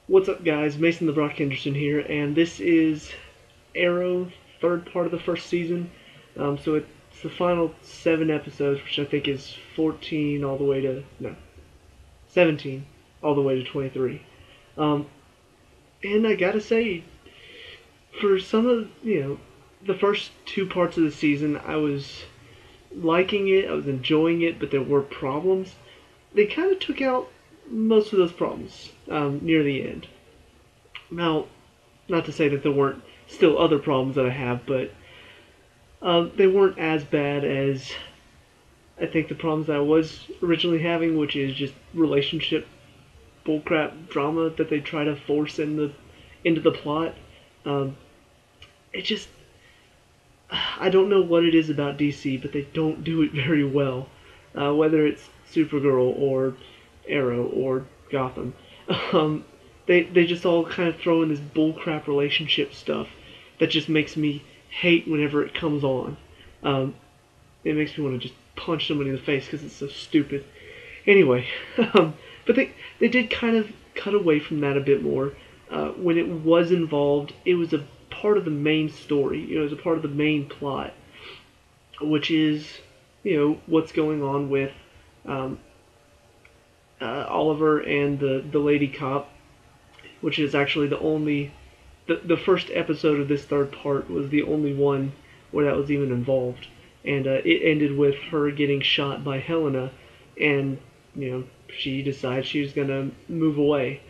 What's up, guys? Mason the Brock Henderson here, and this is Arrow, third part of the first season. So it's the final 7 episodes, which I think is 14 all the way to 17 all the way to 23. Um, and I gotta say, for some of the first 2 parts of the season, I was liking it, I was enjoying it, but there were problems. They kind of took out most of those problems near the end. Now, not to say that there weren't still other problems that I have, but they weren't as bad as I think the problems that I was originally having, which is just relationship bullcrap drama that they try to force into the plot. Um, it just I don't know what it is about DC, but they don't do it very well. Whether it's Supergirl or Arrow or Gotham, um, they just all kind of throw in this bullcrap relationship stuff that just makes me hate whenever it comes on. Um, it makes me want to just punch somebody in the face because it's so stupid. Anyway, but they did kind of cut away from that a bit more. When it was involved, it was a part of the main story. It was a part of the main plot, which is what's going on with um, Oliver and the lady cop, which is actually the first episode of this third part was the only one where that was even involved, and it ended with her getting shot by Helena, and she decides she was gonna move away.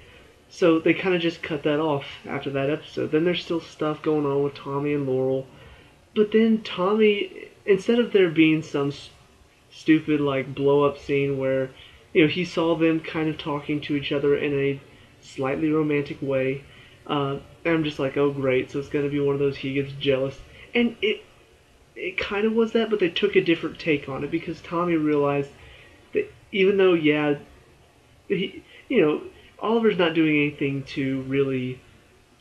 So they kind of just cut that off after that episode. Then there's still stuff going on with Tommy and Laurel, but then Tommy, instead of there being some stupid like blow up scene where he saw them kind of talking to each other in a slightly romantic way. I'm just like, oh great, so it's gonna be one of those he gets jealous, and it kind of was that, but they took a different take on it because Tommy realized that even though he Oliver's not doing anything to really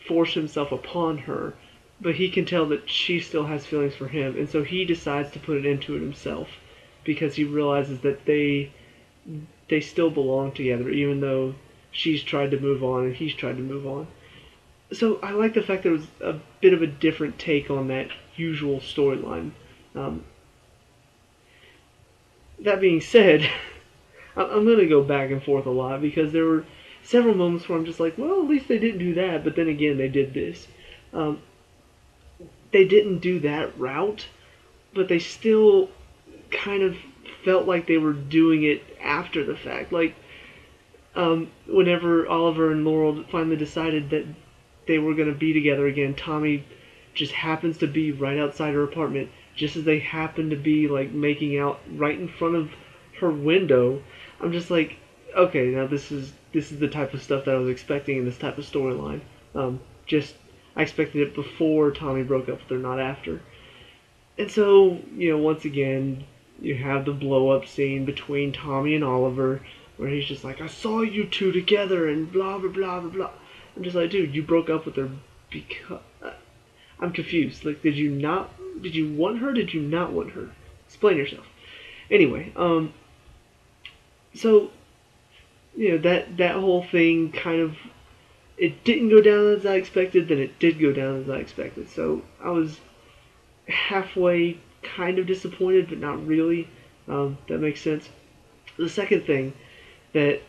force himself upon her, but he can tell that she still has feelings for him, and so he decides to put an end to it himself because he realizes that they still belong together, even though she's tried to move on and he's tried to move on. So I like the fact that it was a bit of a different take on that usual storyline. Um, that being said, I'm going to go back and forth a lot because there were several moments where I'm just like, well, at least they didn't do that, but then again, they did this. Um, they didn't do that route, but they still kind of felt like they were doing it after the fact. Like, whenever Oliver and Laurel finally decided that they were going to be together again, Tommy just happens to be right outside her apartment, just as they happen to be like making out right in front of her window. I'm just like, okay, now this is the type of stuff that I was expecting in this type of storyline. Just I expected it before Tommy broke up with her, not after. And so, once again, you have the blow up scene between Tommy and Oliver, where he's just like, I saw you two together and blah blah blah blah blah. I'm just like, dude, you broke up with her because I'm confused. Like, did you want her? Did you not want her? Explain yourself. Anyway, so that whole thing kind of, it didn't go down as I expected, then it did go down as I expected. So I was halfway kind of disappointed, but not really. That makes sense. The second thing that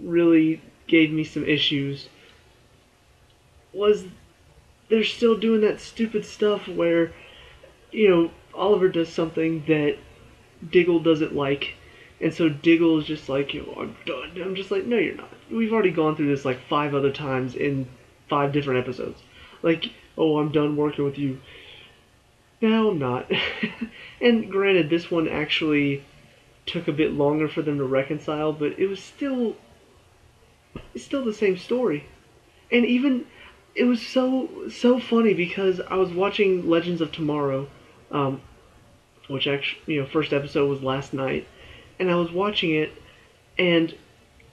really gave me some issues was they're still doing that stupid stuff where, Oliver does something that Diggle doesn't like, and so Diggle is just like, I'm done. I'm just like, no, you're not. We've already gone through this like 5 other times in 5 different episodes. Like, oh, I'm done working with you. No, I'm not. And granted, this one actually took a bit longer for them to reconcile, but it's still the same story. And even it was so funny because I was watching Legends of Tomorrow, which actually first episode was last night, and I was watching it, and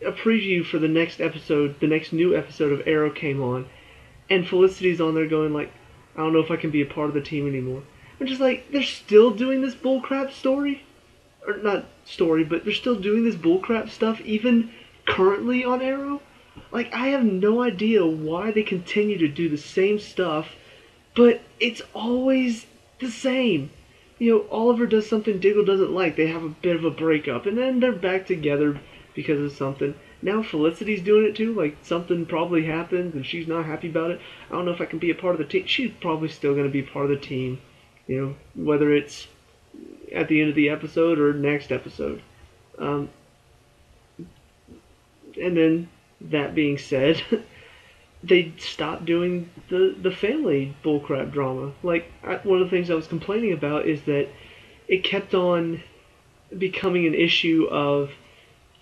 a preview for the next episode, the next new episode of Arrow came on, and Felicity's on there going like, I don't know if I can be a part of the team anymore. I'm just like, they're still doing this bullcrap story? Or not story, but they're still doing this bullcrap stuff even currently on Arrow? Like, I have no idea why they continue to do the same stuff, but it's always the same. Oliver does something Diggle doesn't like. They have a bit of a breakup, and then they're back together because of something. Now Felicity's doing it too. Like, something probably happens, and she's not happy about it. I don't know if I can be a part of the team. She's probably still going to be part of the team. Whether it's at the end of the episode or next episode. Um, and then, that being said, they stopped doing the family bullcrap drama. Like, one of the things I was complaining about is that it kept on becoming an issue of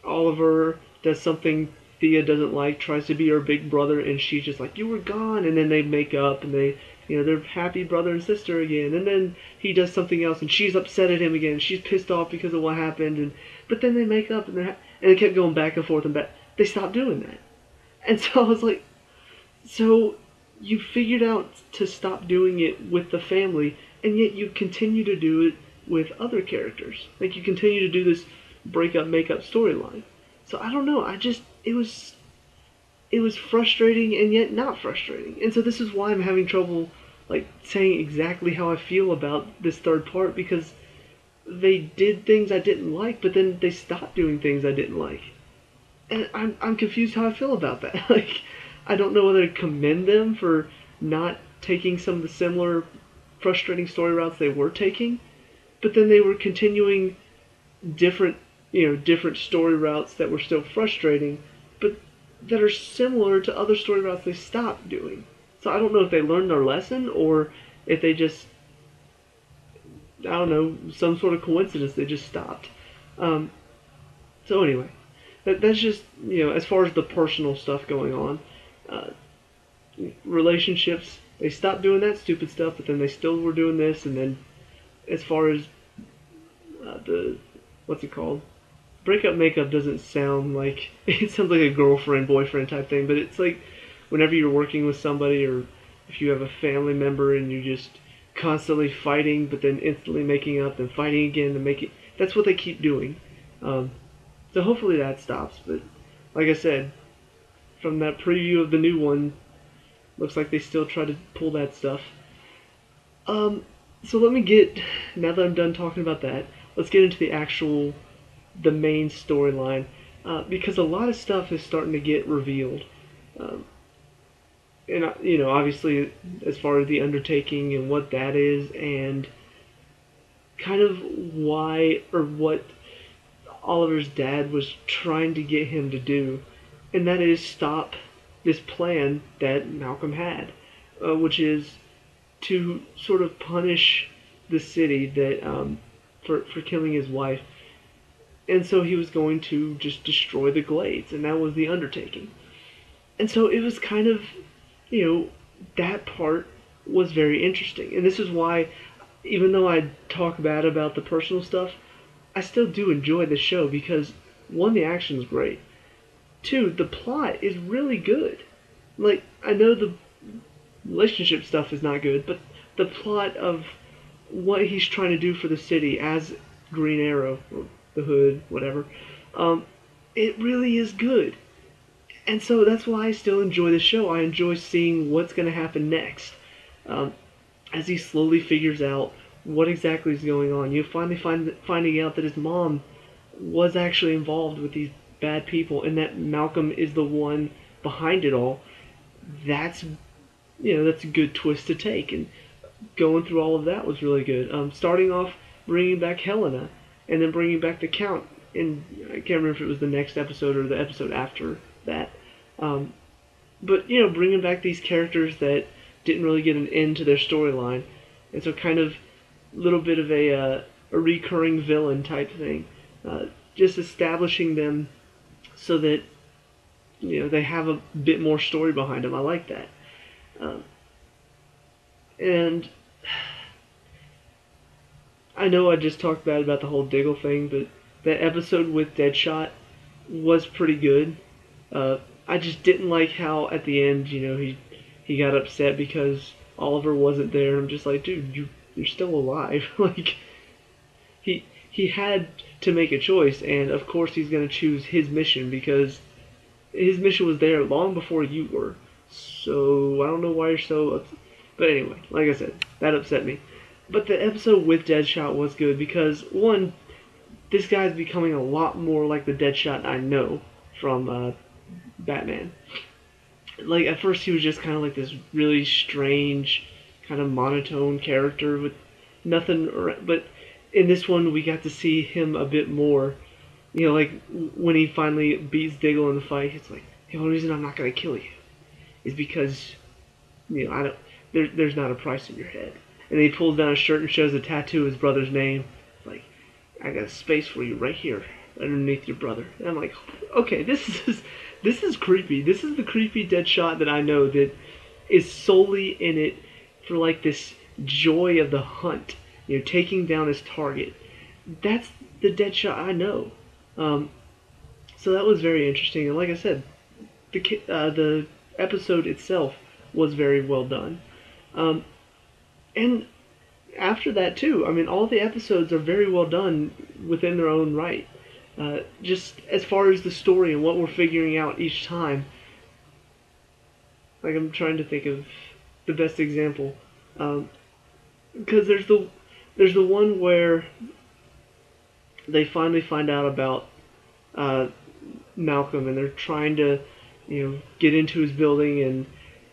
Oliver does something Thea doesn't like, tries to be her big brother, and she's just like, you were gone, and then they make up, and they're happy brother and sister again, and then he does something else, and she's upset at him again, and she's pissed off because of what happened, but then they make up, and they kept going back and forth and back. They stopped doing that. And so I was like, so you figured out to stop doing it with the family, and yet you continue to do it with other characters. Like, you continue to do this breakup, make-up storyline. So I don't know. It was frustrating and yet not frustrating. And so this is why I'm having trouble, like, saying exactly how I feel about this third part, because they did things I didn't like, but then they stopped doing things I didn't like. And I'm confused how I feel about that. Like, I don't know whether to commend them for not taking some of the similar frustrating story routes they were taking, but then they were continuing different story routes that were still frustrating, but that are similar to other story routes they stopped doing. So I don't know if they learned their lesson or if they just, I don't know, some sort of coincidence, they just stopped. So anyway, that's just, as far as the personal stuff going on. Relationships, they stopped doing that stupid stuff, but then they still were doing this, and then as far as what's it called? Breakup makeup doesn't sound like, it sounds like a girlfriend, boyfriend type thing, but it's like whenever you're working with somebody or if you have a family member and you're just constantly fighting but then instantly making up and fighting again to make it, that's what they keep doing. So hopefully that stops, but like I said, from that preview of the new one, looks like they still try to pull that stuff. So let me now that I'm done talking about that, let's get into the main storyline, because a lot of stuff is starting to get revealed. And, obviously, as far as the undertaking and what that is, and kind of why, or what Oliver's dad was trying to get him to do, and that is stop this plan that Malcolm had, which is to sort of punish the city that for killing his wife. And so he was going to just destroy the Glades, and that was the undertaking. And so it was kind of, that part was very interesting. And this is why, even though I talk bad about the personal stuff, I still do enjoy the show because, one, the action's great. Two, the plot is really good. Like, I know the relationship stuff is not good, but the plot of what he's trying to do for the city as Green Arrow, or the Hood, whatever, it really is good. And so that's why I still enjoy the show. I enjoy seeing what's going to happen next. As he slowly figures out what exactly is going on. You finally finding out that his mom was actually involved with these bad people and that Malcolm is the one behind it all. That's a good twist to take, and going through all of that was really good. Starting off bringing back Helena and then bringing back the Count, and I can't remember if it was the next episode or the episode after that. But bringing back these characters that didn't really get an end to their storyline, and so kind of a little bit of a recurring villain type thing, just establishing them so that they have a bit more story behind them. I like that. And I know I just talked bad about the whole Diggle thing, but that episode with Deadshot was pretty good. I just didn't like how at the end, he got upset because Oliver wasn't there. I'm just like, dude, you're still alive. Like, he had to make a choice, and of course he's going to choose his mission because his mission was there long before you were. So I don't know why you're so upset. But anyway, like I said, that upset me. But the episode with Deadshot was good because one, this guy's becoming a lot more like the Deadshot I know from Batman. Like at first he was just kind of like this really strange, kind of monotone character with nothing. But in this one we got to see him a bit more. You know, like when he finally beats Diggle in the fight, it's like the only reason I'm not gonna kill you is because I don't. There's not a price in your head. And then he pulls down his shirt and shows a tattoo of his brother's name. It's like, I got a space for you right here, underneath your brother. And I'm like, okay, this is creepy. This is the creepy Deadshot that I know that is solely in it for like this joy of the hunt. Taking down his target. That's the Deadshot I know. So that was very interesting. And like I said, the episode itself was very well done. And after that too, I mean, all the episodes are very well done within their own right. Just as far as the story and what we're figuring out each time. Like I'm trying to think of the best example, because there's the one where they finally find out about Malcolm and they're trying to get into his building and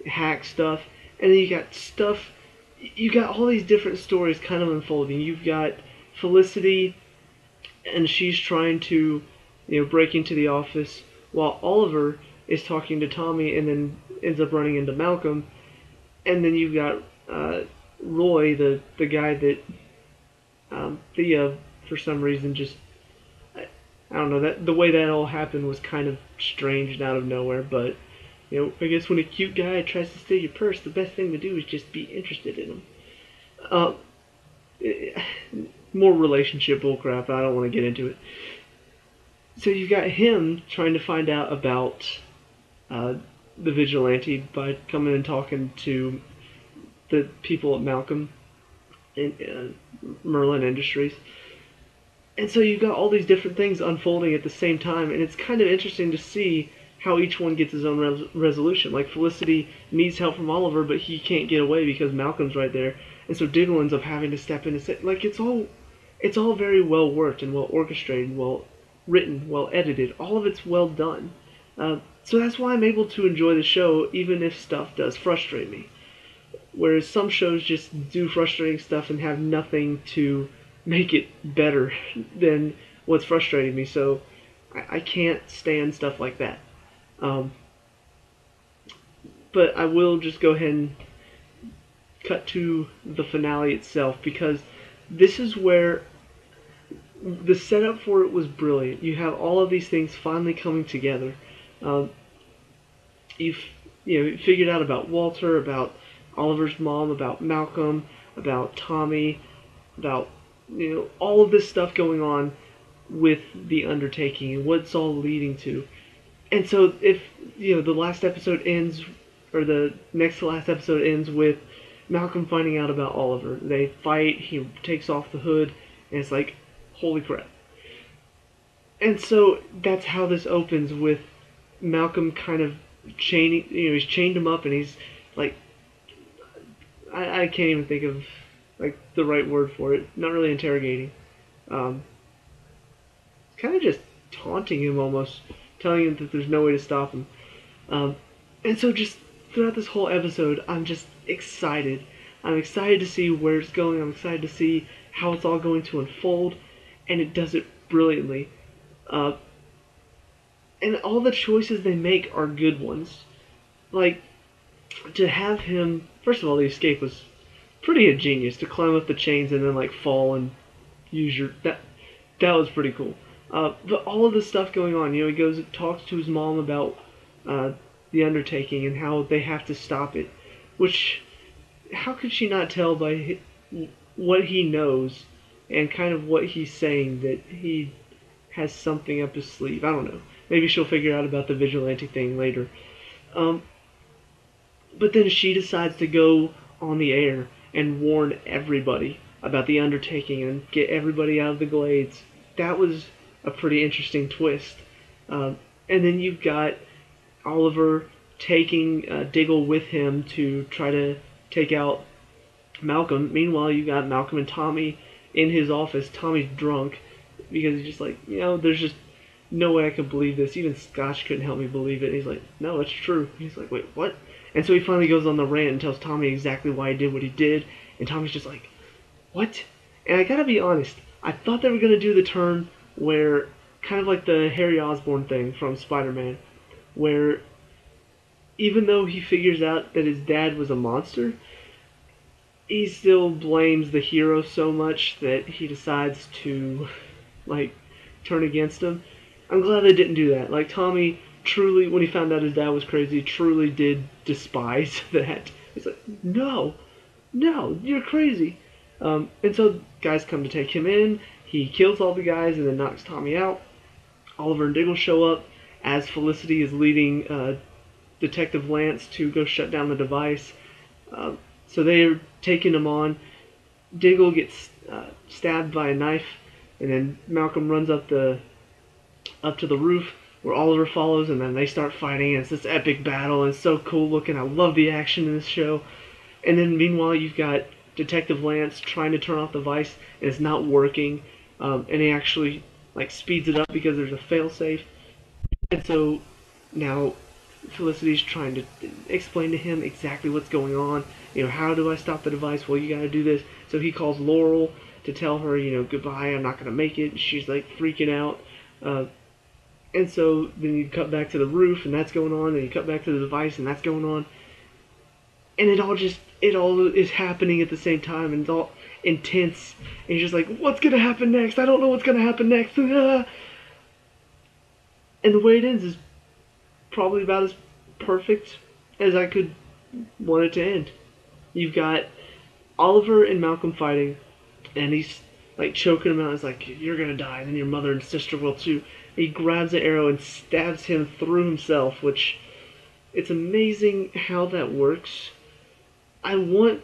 hack stuff, and then you got all these different stories kind of unfolding. You've got Felicity, and she's trying to, break into the office, while Oliver is talking to Tommy, and then ends up running into Malcolm. And then you've got Roy, the guy that Thea, for some reason, just I don't know, that the way that all happened was kind of strange and out of nowhere, but I guess when a cute guy tries to steal your purse, the best thing to do is just be interested in him. More relationship bullcrap. I don't want to get into it. So you've got him trying to find out about the vigilante by coming and talking to the people at Malcolm in Merlin Industries. And so you've got all these different things unfolding at the same time, and it's kind of interesting to see how each one gets his own resolution. Like Felicity needs help from Oliver, but he can't get away because Malcolm's right there, and so Diggle ends up having to step in and say, like, it's all very well worked and well orchestrated, well written, well edited. All of it's well done. So that's why I'm able to enjoy the show, even if stuff does frustrate me. Whereas some shows just do frustrating stuff and have nothing to make it better than what's frustrating me. So I can't stand stuff like that. But I will just go ahead and cut to the finale itself, because this is where the setup for it was brilliant. You have all of these things finally coming together. You've figured out about Walter, about Oliver's mom, about Malcolm, about Tommy, about all of this stuff going on with the undertaking and what it's all leading to. And so if the last episode ends, or the next to last episode ends with Malcolm finding out about Oliver. They fight, he takes off the hood, and it's like, holy crap. And so that's how this opens, with Malcolm kind of chaining, he's chained him up, and he's like, I can't even think of like the right word for it. Not really interrogating. Kind of just taunting him almost, telling him that there's no way to stop him. And so just throughout this whole episode, I'm just excited. I'm excited to see where it's going. I'm excited to see how it's all going to unfold, and it does it brilliantly. And all the choices they make are good ones. Like, to have him, first of all, the escape was pretty ingenious, to climb up the chains and then like fall and use that was pretty cool. But all of the stuff going on, he goes and talks to his mom about the undertaking and how they have to stop it, which, how could she not tell by what he knows and kind of what he's saying that he has something up his sleeve? I don't know. Maybe she'll figure out about the vigilante thing later. But then she decides to go on the air and warn everybody about the undertaking and get everybody out of the glades. That was a pretty interesting twist. And then you've got Oliver taking Diggle with him to try to take out Malcolm. Meanwhile, you got Malcolm and Tommy in his office. Tommy's drunk because he's just like, there's just no way I could believe this. Even Scotch couldn't help me believe it. And he's like, no, it's true. He's like, wait, what? And so he finally goes on the rant and tells Tommy exactly why he did what he did. And Tommy's just like, what? And I gotta be honest, I thought they were gonna do the turn where, kind of like the Harry Osborn thing from Spider-Man, where even though he figures out that his dad was a monster, he still blames the hero so much that he decides to, like, turn against him. I'm glad they didn't do that. Like, Tommy truly, when he found out his dad was crazy, truly did despise that. He's like, no, you're crazy. And so guys come to take him in. He kills all the guys and then knocks Tommy out. Oliver and Diggle show up as Felicity is leading Detective Lance to go shut down the device. So they're taking him on. Diggle gets stabbed by a knife, and then Malcolm runs up to the roof where Oliver follows, and then they start fighting. And it's this epic battle, and it's so cool looking. I love the action in this show. And then meanwhile, you've got Detective Lance trying to turn off the device, and it's not working. And he actually speeds it up because there's a failsafe. And so now Felicity's trying to explain to him exactly what's going on. How do I stop the device? Well, you gotta do this. So he calls Laurel to tell her, goodbye, I'm not gonna make it. She's freaking out. And so then you cut back to the roof, and that's going on. And you cut back to the device, and that's going on. And it all is happening at the same time, and it's all intense. And you're just like, what's gonna happen next? I don't know what's gonna happen next. And the way it ends is probably about as perfect as I could want it to end. You've got Oliver and Malcolm fighting, and he's choking him out. He's like, you're gonna die, and then your mother and sister will too. He grabs an arrow and stabs him through himself, which it's amazing how that works. I know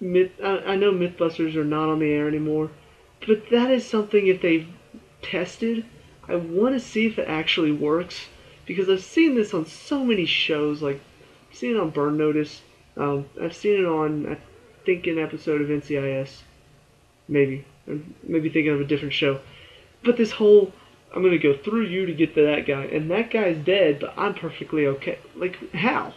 Mythbusters are not on the air anymore, but that is something, if they've tested, I want to see if it actually works, because I've seen this on so many shows. I've seen it on Burn Notice. I've seen it on, I think, an episode of NCIS. Maybe thinking of a different show. But this whole, I'm going to go through you to get to that guy, and that guy's dead, but I'm perfectly okay. How?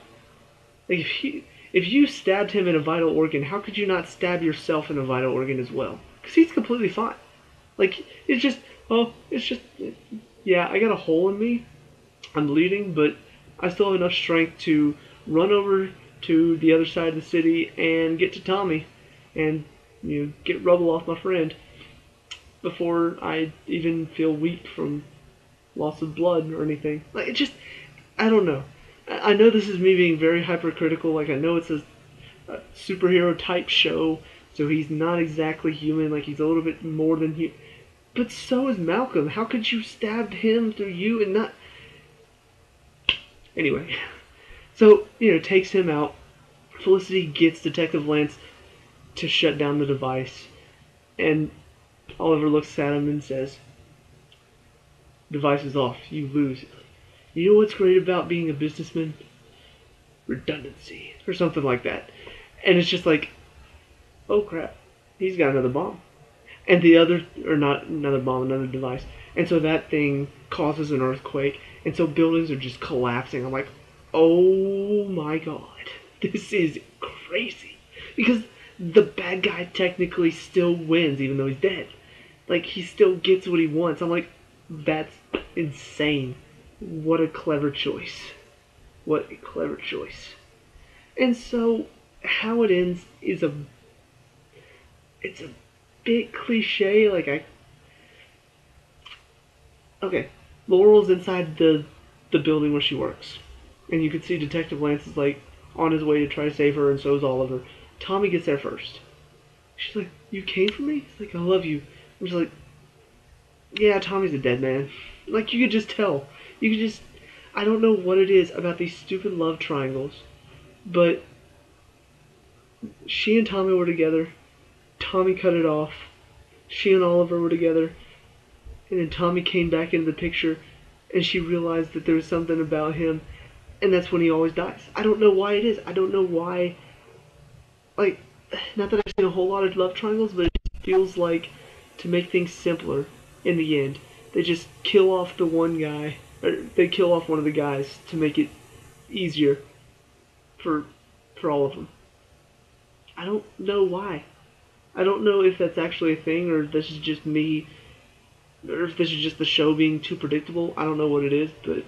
If you stabbed him in a vital organ, how could you not stab yourself in a vital organ as well? Because he's completely fine. It's just, yeah, I got a hole in me. I'm bleeding, but I still have enough strength to run over to the other side of the city and get to Tommy and, get rubble off my friend before I even feel weak from loss of blood or anything. I don't know. I know this is me being very hypercritical. I know it's a superhero type show, so he's not exactly human. He's a little bit more than human. But so is Malcolm. How could you stab him through you and not... Anyway. So, takes him out. Felicity gets Detective Lance to shut down the device. And Oliver looks at him and says, device is off. You lose. You know what's great about being a businessman? Redundancy. Or something like that. And it's just oh crap. He's got another bomb. And the other, or not another bomb, another device. And so that thing causes an earthquake. And so buildings are just collapsing. I'm like, oh my god. This is crazy. Because the bad guy technically still wins even though he's dead. He still gets what he wants. I'm like, that's insane. What a clever choice. What a clever choice. And so, how it ends is it's a bit cliche. Okay, Laurel's inside the building where she works. And you can see Detective Lance is on his way to try to save her, and so is Oliver. Tommy gets there first. She's like, you came for me? He's like, I love you. I'm just like, yeah, Tommy's a dead man. You could just tell. I don't know what it is about these stupid love triangles, but she and Tommy were together. Tommy cut it off. She and Oliver were together. And then Tommy came back into the picture, and she realized that there was something about him. and that's when he always dies. I don't know why it is. I don't know why. Like, not that I've seen a whole lot of love triangles, but it just feels like to make things simpler in the end, they just kill off the one guy, or they kill off one of the guys to make it easier for all of them. I don't know why. I don't know if that's actually a thing, or this is just me, or if this is just the show being too predictable. I don't know what it is, but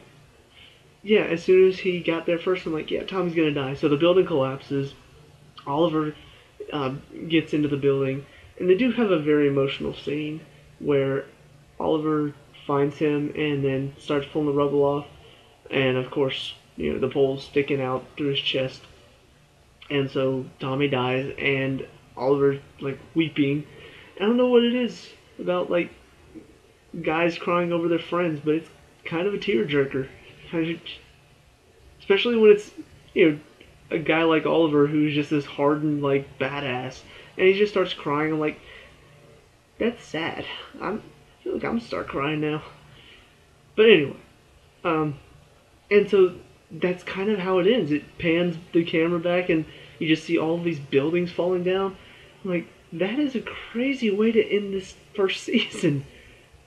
yeah, as soon as he got there first, I'm like, yeah, Tommy's gonna die. So the building collapses. Oliver gets into the building, and they do have a very emotional scene where Oliver finds him and then starts pulling the rubble off, and of course, the pole's sticking out through his chest, and so Tommy dies, and Oliver's like weeping. I don't know what it is about like guys crying over their friends, but it's kind of a tearjerker, especially when it's a guy like Oliver who's just this hardened like badass, and he just starts crying. I'm like, that's sad. I feel like I'm gonna start crying now. But anyway, and so that's kind of how it ends. It pans the camera back, and you just see all of these buildings falling down. I'm like, that is a crazy way to end this first season.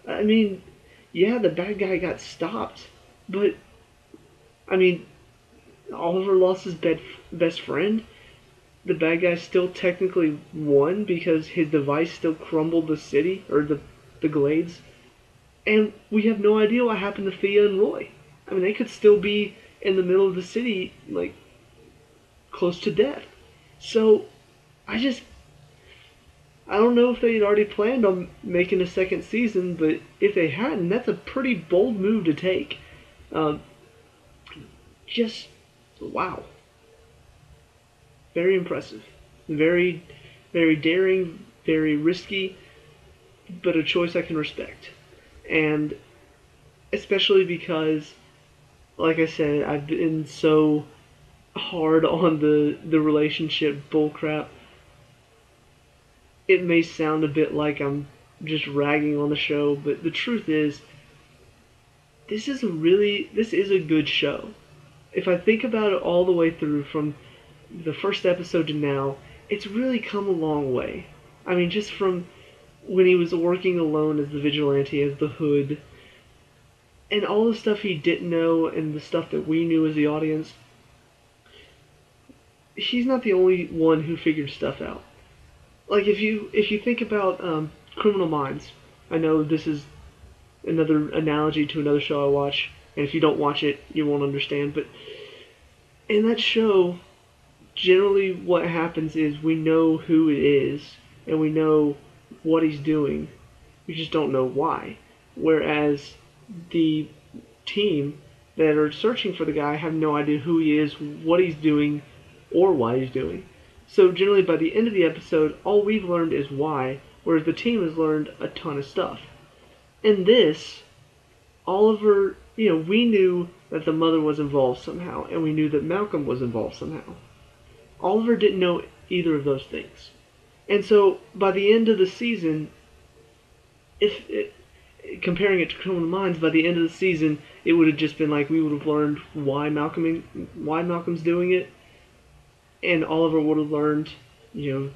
I mean, yeah, the bad guy got stopped, but I mean, Oliver lost his best friend. The bad guy still technically won because his device still crumbled the city, or the glades. And we have no idea what happened to Thea and Roy. I mean, they could still be in the middle of the city, like, close to death. So, I don't know if they had already planned on making a second season, but if they hadn't, that's a pretty bold move to take. Just, wow. Very impressive. Very, very daring, very risky, but a choice I can respect. And especially because, like I said, I've been so hard on the relationship bullcrap. It may sound a bit like I'm just ragging on the show, but the truth is, this is a good show. If I think about it all the way through from the first episode to now, it's really come a long way. I mean, just from when he was working alone as the vigilante, as the Hood, and all the stuff he didn't know and the stuff that we knew as the audience, he's not the only one who figured stuff out. Like, if you think about Criminal Minds, I know this is another analogy to another show I watch, and if you don't watch it, you won't understand, but in that show, generally what happens is we know who it is, and we know what he's doing, we just don't know why. Whereas the team that are searching for the guy have no idea who he is, what he's doing, or why he's doing. So generally by the end of the episode, all we've learned is why, whereas the team has learned a ton of stuff. In this, Oliver, we knew that the mother was involved somehow, and we knew that Malcolm was involved somehow. Oliver didn't know either of those things. And so, by the end of the season, comparing it to Criminal Minds, by the end of the season, it would have just been like we would have learned why Malcolm's doing it, and Oliver would have learned, the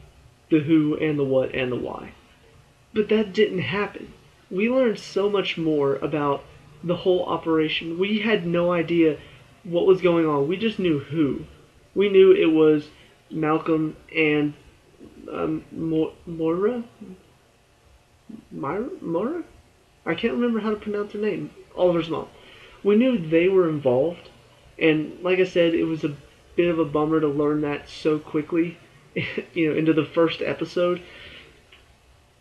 who and the what and the why. But that didn't happen. We learned so much more about the whole operation. We had no idea what was going on. We just knew who. We knew it was Malcolm and Moira? I can't remember how to pronounce her name. Oliver's mom. We knew they were involved, and like I said, it was a bit of a bummer to learn that so quickly, into the first episode.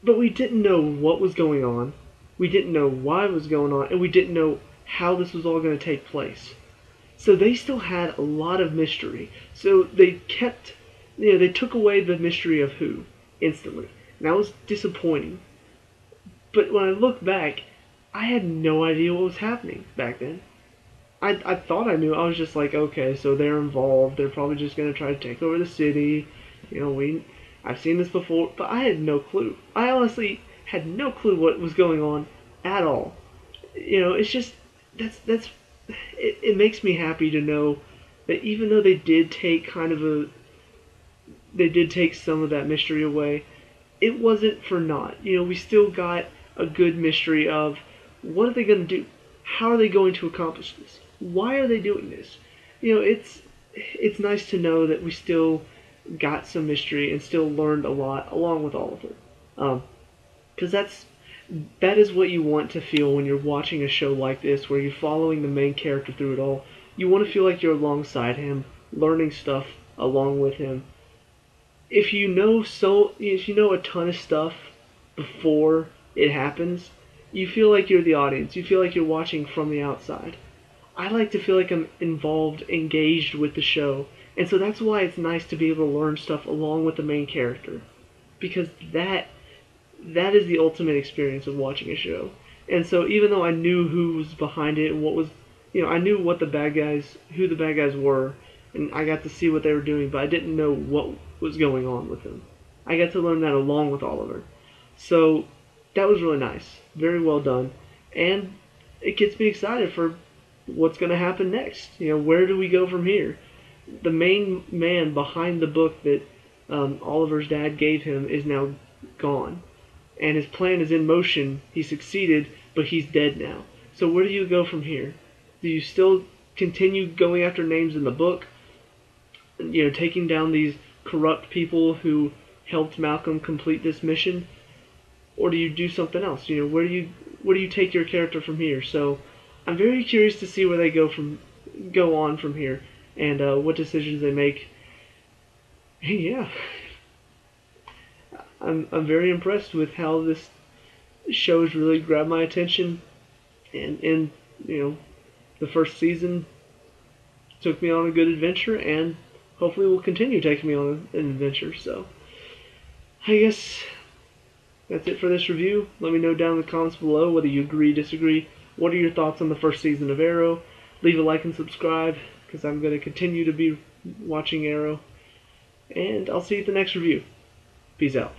But we didn't know what was going on. We didn't know why it was going on, and we didn't know how this was all going to take place. So they still had a lot of mystery. So they kept, they took away the mystery of who instantly. And that was disappointing. But when I look back, I had no idea what was happening back then. I thought I knew. I was just like, okay, so they're involved. They're probably just going to try to take over the city. I've seen this before, but I had no clue. I honestly had no clue what was going on at all. It's just, that's it makes me happy to know that even though they did take some of that mystery away, it wasn't for naught. We still got a good mystery of what are they going to do? How are they going to accomplish this? Why are they doing this? It's nice to know that we still got some mystery and still learned a lot along with all of it. Because that is what you want to feel when you're watching a show like this, where you're following the main character through it all. You want to feel like you're alongside him, learning stuff along with him. If you know a ton of stuff before it happens, you feel like you're the audience. You feel like you're watching from the outside. I like to feel like I'm involved, engaged with the show, and so that's why it's nice to be able to learn stuff along with the main character, because that is the ultimate experience of watching a show. And so even though I knew who was behind it and what was, I knew what who the bad guys were, and I got to see what they were doing, but I didn't know what was going on with them. I got to learn that along with Oliver. So that was really nice. Very well done. And it gets me excited for what's going to happen next. Where do we go from here? The main man behind the book that Oliver's dad gave him is now gone. And his plan is in motion. He succeeded, but he's dead now. So where do you go from here? Do you still continue going after names in the book? Taking down these corrupt people who helped Malcolm complete this mission? Or do you do something else? Where do you take your character from here? So I'm very curious to see where they go on from here, and what decisions they make. Hey, yeah, I'm very impressed with how this show has really grabbed my attention, and in the first season took me on a good adventure, and hopefully will continue taking me on an adventure. So I guess that's it for this review. Let me know down in the comments below whether you agree, disagree. What are your thoughts on the first season of Arrow? Leave a like and subscribe, because I'm going to continue to be watching Arrow. And I'll see you at the next review. Peace out.